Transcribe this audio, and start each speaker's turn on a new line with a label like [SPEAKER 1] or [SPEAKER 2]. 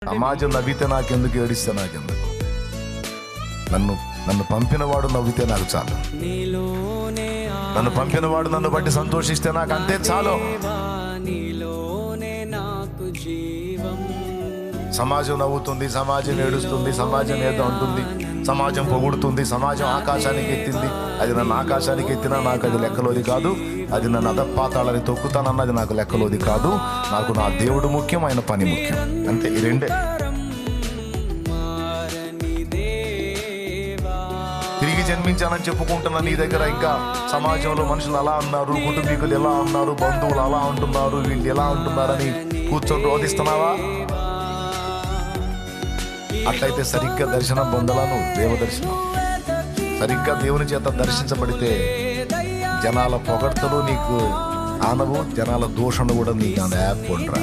[SPEAKER 1] సమాజం నవ్వితే నాకెందుకు, ఏడిస్తే నాకెందుకు? నన్ను నన్ను పంపినవాడు నవ్వితే నాకు చాలు. నన్ను పంపినవాడు నన్ను బట్టి సంతోషిస్తే నాకు అంతే చాలు. సమాజం నవ్వుతుంది, సమాజం ఏడుస్తుంది, సమాజం ఏదో అంటుంది, సమాజం పొగుడుతుంది, సమాజం ఆకాశానికి ఎత్తింది. అది నన్ను ఆకాశానికి ఎత్తినా నాకు అది లెక్కలోది కాదు. అది నన్ను అధపాతాళాన్ని తొక్కుతానన్నది నాకు లెక్కలోది కాదు. నాకు నా దేవుడు ముఖ్యం, ఆయన పని ముఖ్యం. అంతే, ఈ రెండే. తిరిగి జన్మించానని చెప్పుకుంటున్నా నీ దగ్గర ఇంకా సమాజంలో మనుషులు అలా అన్నారు, కుటుంబీకులు ఎలా అన్నారు, బంధువులు అలా అంటున్నారు, వీళ్ళు ఎలా అంటున్నారని కూర్చొని రోధిస్తున్నావా? అట్లయితే సరిగ్గా దర్శనం పొందలను, దేవదర్శనం. సరిగ్గా దేవుని చేత దర్శించబడితే జనాల పొగడ్తలు నీకు ఆనవు, జనాల దూషణ కూడా నీకు యాప్ ఉండరా.